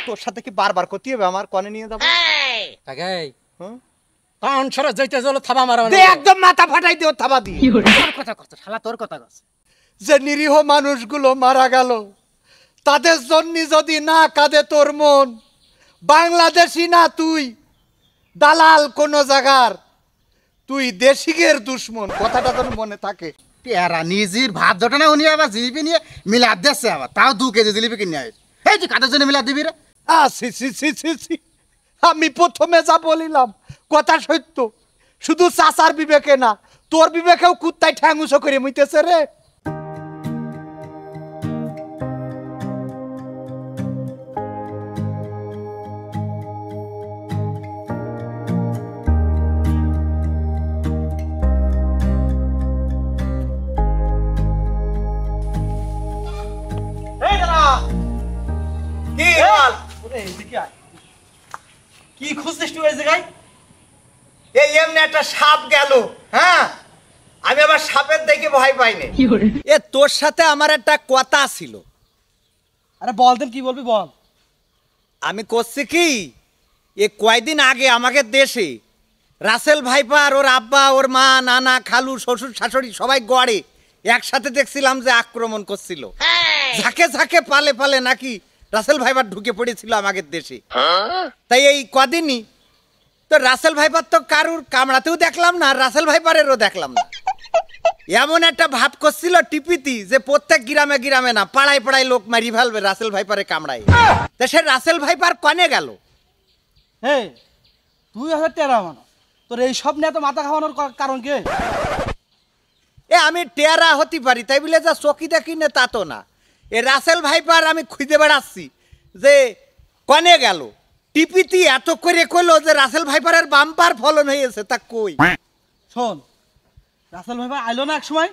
তোর সাথে কি বারবার করতে হবে আমার কনে নিয়ে যাবো তাকে কারণ সরে যাইতে চলো থাবা মারা দে একদম মাথা ফাটাই দিও থাবা দি তোর কথা কত শালা তোর কথা কস যে নিরীহ মানুষগুলো মারা গেল তাদের জন্য যদি না কাঁদে তোর মন বাংলাদেশি না তুই দালাল কোন জায়গার তুই দেশিকের দুশ্মন কথাটা তোর মনে থাকে টেরা নিজের ভাত জটা না উনি আবার জিলিপি নিয়ে মিলাদ দিচ্ছে আবার তাও 2 কেজি জিলিপি কিনে আয় এই তুই কাদের জন্য মিলাদ দিবি রে সি সি সি সি সি আমি প্রথমে যা বলিলাম কথা সত্য শুধু চাচার বিবেকে না তোর বিবেকেও কুত্তায় ঠ্যাঙ্গুসো করে মুইতেছে রে কি খুঁজছিস তুই এই জায়গায়? এই এমনি একটা সাপ গেল হ্যাঁ আমি আবার সাপের দেখে ভয় পাইনি এ তোর সাথে আমার একটা কথা ছিল আরে বল দেন কি বলবি বল। আমি করছি কি এ কয়দিন আগে আমাকে দেশে রাসেল ভাইপার ওর আব্বা ওর মা নানা খালু শ্বশুর শাশুড়ি সবাই গড়ে একসাথে দেখছিলাম যে আক্রমণ করছিল ঝাঁকে ঝাঁকে পালে পালে নাকি রাসেল ভাইপার ঢুকে পড়েছিল আমাদের দেশে তাই এই কদিনই তো রাসেল ভাইপার তো কারুর কামড়াতেও দেখলাম না রাসেল ভাইপারেরও দেখলাম না এমন একটা ভাব করছিল টিপিতি যে প্রত্যেক গ্রামে গ্রামে না পাড়ায় পাড়ায় লোক মারি ফেলবে রাসেল ভাইপারে কামড়ায় তা সে রাসেল ভাইপার কনে গেল হে তুই হচ্ছে টেরা মানুষ তোর এই সব নিয়ে তো মাথা খাওয়ানোর কারণ কে? এ আমি টেরা হতে পারি তাই বলে যা চকি দেখি না তা তো না এ রাসেল ভাইপার আমি খুঁজে বেড়াচ্ছি যে কনে গেল টিপিতি এত করে কইলো যে রাসেল ভাইপারের বাম্পার ফলন হয়েছে তা কই শোন রাসেল ভাই আইলো না এক সময়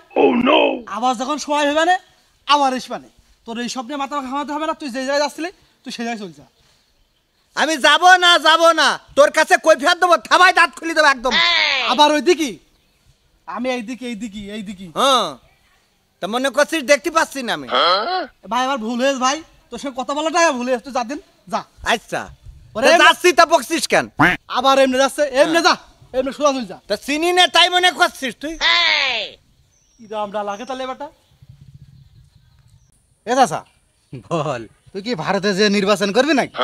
আবার যখন সময় হবে না আবার আসবানে তোর এই সব নিয়ে মাথা খাওয়াতে হবে না তুই যে জায়গায় যাচ্ছিলি তুই সেই জায়গায় চল যা। আমি যাব না তোর কাছে কৈফিয়ত দেবো থাবাই দাঁত খুলি দেবো একদম আবার ওই দিকে আমি এইদিকে হ্যাঁ তা মনে করছিস দেখতে পাচ্ছি না আমি ভাই আমার ভুল হয়েছে ভাই তোর সঙ্গে কথা বলাটাই ভুল হয়েছে তুই যা দিন যা। আচ্ছা ওরে তা যাচ্ছি তা বকছিস কেন আবার এমনি যাচ্ছে এমনি যা এমনি সোজা চল যা। তা চিনি না তাই মনে করছিস তুই কি দামটা লাগে তাহলে বেটা এ চাচা বল তুই কি ভারতে যে নির্বাচন করবি নাকি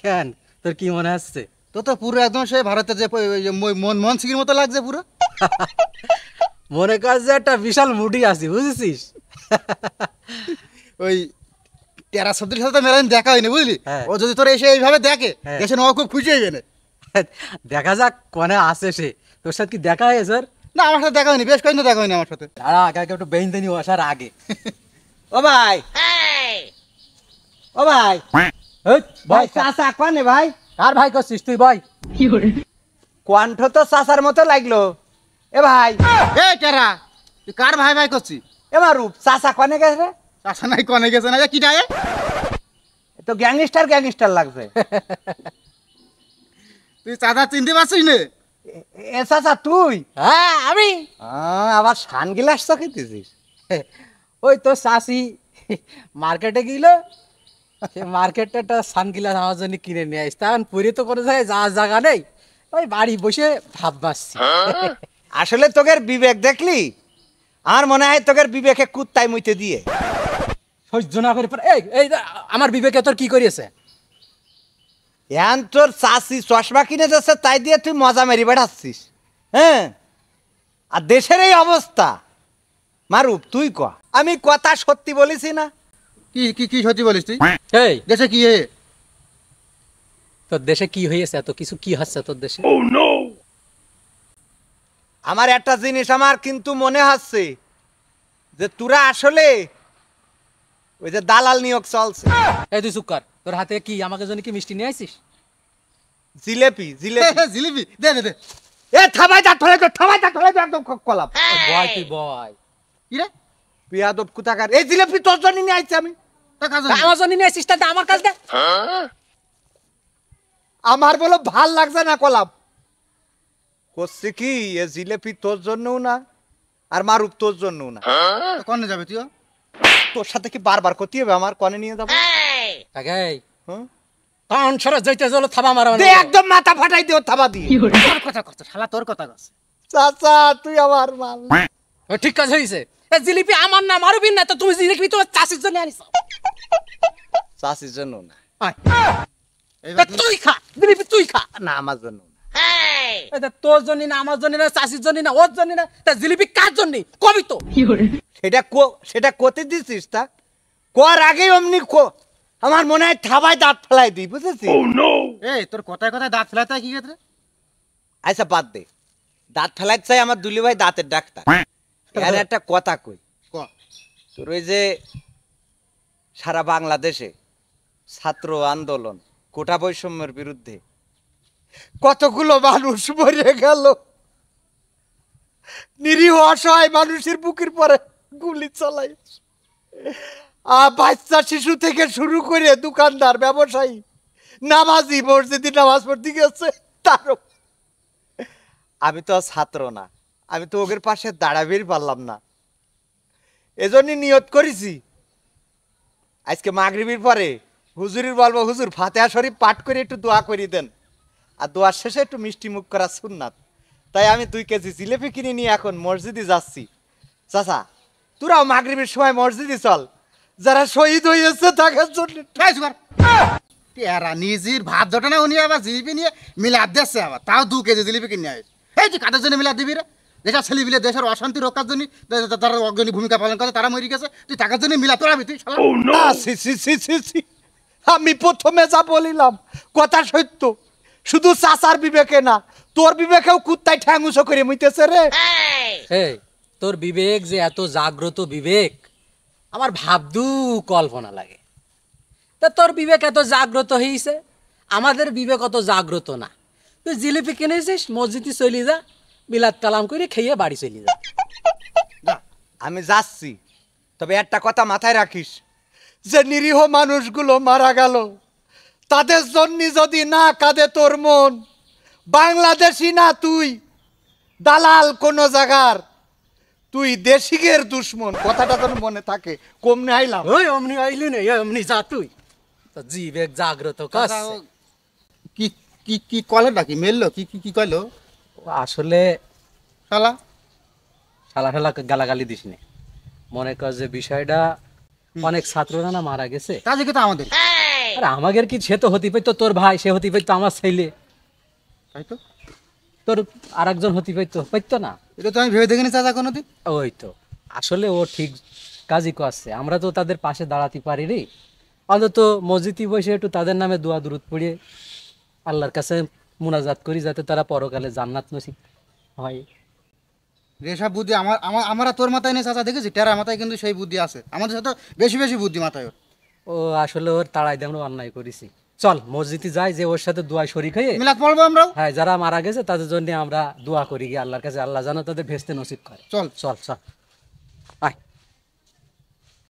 কেন তোর কি মনে আসছে তো তো পুরো একদম সে ভারতে যে মনমোহন সিংয়ের মতো লাগছে পুরো মনে কর যে একটা বিশাল মুডি আছে বুঝেছিস ওই টেরা শব্দের সাথে তো মেলাদিন দেখা হয়নি বুঝলি হ্যাঁ। ও যদি তোর এসে এইভাবে দেখে হ্যাঁ। দেশে ও খুব খুশি হয়ে যাবে দেখা যাক কনে আসে সে তোর সাথে কি দেখা হয়েছে স্যার না আমার সাথে দেখা হয়নি বেশ কয়েকদিন দেখা হয়নি আমার সাথে দাঁড়া আগে একটু বেইনদানি আসার আগে ও ভাই ও ভাই এই, ভাই ভাই চাচা কনে ভাই কার ভাই করছিস তুই ভাই কণ্ঠ তো চাচার মতো লাগলো এ ভাই এই টেরা তুই কার ভাই ভাই করছিস এবার রূপ চাচা কনে গেছে চাচা নাই কনে গেছে না কি নাই তো গ্যাংস্টার লাগছে তুই চাচা চিনতে পারছিস না এ চাচা তুই হ্যাঁ আমি আবার সান গিলাস চোখে দিছিস ওই তো চাষি মার্কেটে গেল সে মার্কেটে একটা সানগ্লাস আমার জন্য কিনে নিয়ে আসছে তখন পুরী তো কোনো জায়গায় যাওয়ার জায়গা নেই ওই বাড়ি বসে ভাব বাসছি আসলে তোকের বিবেক দেখলি আমার মনে হয় তোকের বিবেকে কুত্তায় মুইতে দিয়ে সহ্য না করে এই এই আমার বিবেকে তোর কি করিয়েছে এখন তোর চাষি চশমা কিনে যাচ্ছে তাই দিয়ে তুই মজা মেরি বেড়াচ্ছিস হ্যাঁ আর দেশের এই অবস্থা মারুপ তুই ক আমি কথা সত্যি বলিছি না কি কি কি সত্যি বলিস তুই এই দেশে কি হে তোর দেশে কি হয়েছে এত কিছু কি হচ্ছে তোর দেশে আমার একটা জিনিস আমার কিন্তু মনে হচ্ছে যে তোরা আসলে ওই যে দালাল নিয়োগ চলছে এই তুই চুপ কর তোর হাতে কি আমাকে জন্য কি মিষ্টি নিয়ে আসিস জিলেপি জিলিপি দে দে দে এ থাবাই দা ধরে একদম কলাপ বয় তুই বয় কি রে বিয়াদব কুতাকার এই জিলেপি তোর জন্য নিয়ে আইছি আমি তা কাজ আমার জন্য নিয়ে আসিস তাতে আমার কাজ দে আমার বলো ভাল লাগছে না কলাপ করছে কি এ জিলেপি তোর জন্যও না আর মারুপ তোর জন্যও না কনে যাবে তুই তোর সাথে কি বারবার করতে হবে আমার কনে নিয়ে যাবো তাকে হ্যাঁ কান সরে যাইতে চলো থাবা মারা দে একদম মাথা ফাটাই দিও থাবা দিয়ে। তোর কথা কচ্ছে শালা, তোর কথা কচ্ছে। চাচা তুই আমার মাল। ঠিক কাজ হয়েছে। এ জিলিপি আমার না মারবি না, তো তুমি জিলিপি তোমার চাষির জন্য আনিস। চাষির জন্য না, এইবার তুই- তুই খা জিলিপি, তুই খা। না আমার জন্য না। এটা তোর জন্য না, আমার জন্য না, চাষির জন্য না, ওর জন্য না, তা জিলিপি কার জন্য কবি তো। সেটা কোতে দিছিস তা কর আগে অমনি আমার মনে হয় থাবায় দাঁত ফেলাই দিই বুঝেছিস। এই তোর কথায় কথায় দাঁত ফেলাতে হয় কি ক্ষেত্রে? আচ্ছা বাদ দে, দাঁত ফেলাই চাই আমার দুলি ভাই দাঁতের ডাক্তার। আর একটা কথা কই, ক। তোর ওই যে সারা বাংলাদেশে ছাত্র আন্দোলন কোটা বৈষম্যের বিরুদ্ধে কতগুলো মানুষ মরে গেল, নিরীহ অসহায় মানুষের বুকের পরে গুলি চালাই, বাচ্চা শিশু থেকে শুরু করে দোকানদার ব্যবসায়ী নামাজি মসজিদে নামাজ পড়তে গেছে তারও। আমি তো আর ছাত্র না, আমি তো ওদের পাশে দাঁড়াবেই পারলাম না, এজন্যই নিয়ত করেছি আজকে মাগরিবের পরে হুজুরের বলবো, হুজুর ফাতিহা শরীফ পাঠ করে একটু দোয়া করে দেন, আর দোয়ার শেষে একটু মিষ্টি মুখ করা সুন্নাত। তাই আমি 2 কেজি জিলেপি কিনে নিয়ে এখন মসজিদে যাচ্ছি। চাচা তোরাও মাগরিবের সময় মসজিদে চল, যারা শহীদ হয়েছে তাদের জন্য। এই সুগার। এরা নিজের ভাত জোটে না, উনি আবার জিলিপি নিয়ে মিলাদ দিচ্ছে আবার, তাও 2 কেজি জিলিপি কিনে আয়। এই তুই কাদের জন্য মিলাদ দিবি রে? দেশের ছেলেপিলে দেশের অশান্তি রক্ষার জন্য তারা অগ্রণী ভূমিকা পালন করে, তারা মরে গেছে, তুই টাকার জন্য মিলাদ তোলাবি তুই শালা? ছি, ছি, ছি, ছি, ছি। আমি প্রথমে যা বলিলাম কথা সত্য, শুধু চাচার বিবেকে না, তোর বিবেকেও কুত্তায় ঠ্যাং উঁচু করে মুইতেছে রে। এই তোর বিবেক যে এত জাগ্রত বিবেক, আমার ভাবদু কল্পনা লাগে। তা তোর বিবেক এত জাগ্রত হয়েছে, আমাদের বিবেক অত জাগ্রত না। তুই জিলিপি কিনেছিস, মসজিদে চলি যা, বিলাত কালাম করে খেয়ে বাড়ি চলি যা। যা। আমি যাচ্ছি, তবে একটা কথা মাথায় রাখিস, যে নিরীহ মানুষগুলো মারা গেল তাদের জন্য যদি না কাঁদে তোর মন, বাংলাদেশি না তুই, দালাল কোন জায়গার, তুই দেশিকের দুশ্মন, কথাটা তোর মনে থাকে। কমনে আইলাম। ওই অমনি আইলি না, অমনি যা তুই। তো বিবেক জাগ্রত কাজ। চাচা, ও কি কি কি কলে নাকি মেললো কি কি কি কইলো আসলে শালা? শালা ঠালা গালাগালি দিস নে, মনে কর যে বিষয়টা অনেক ছাত্ররা না মারা গেছে। কাজে তো আমাদের, আরে আমাদের কি, সে তো হতে পারতো তোর ভাই, সে হতে পারতো আমার ছেলে, তাই তো। তোর আরেকজন হতে পারতো না। এটা তো আমি ভেবে দেখিনি চাচা কোনোদিন। ওই তো, আসলে ও ঠিক কাজই করছে। আমরা তো তাদের পাশে দাঁড়াতে পারি রে, অন্তত মসজিদে বসে একটু তাদের নামে দোয়া দুরুদ পড়ে আল্লাহর কাছে মুনাজাত করি, যাতে তারা পরকালে জান্নাত নসিব হয়। রেশা বুদ্ধি আমার আমার আমরা তোর মাথায় নেই চাচা, দেখেছি টেরা মাথায় কিন্তু সেই বুদ্ধি আছে, আমাদের সাথে বেশি বেশি বুদ্ধি মাথায় ওর। ও আসলে ওর তাড়াই দিয়ে আমরা অন্যায় করেছি। চল মসজিদে যাই, যে ওর সাথে দোয়া শরীক হয়ে, মিলাদ পড়বো আমরাও। হ্যাঁ যারা মারা গেছে তাদের জন্য আমরা দোয়া করি গিয়ে আল্লাহর কাছে, আল্লাহ যেন তাদের ভেস্তে নসিব করে। চল। চল চল আয়।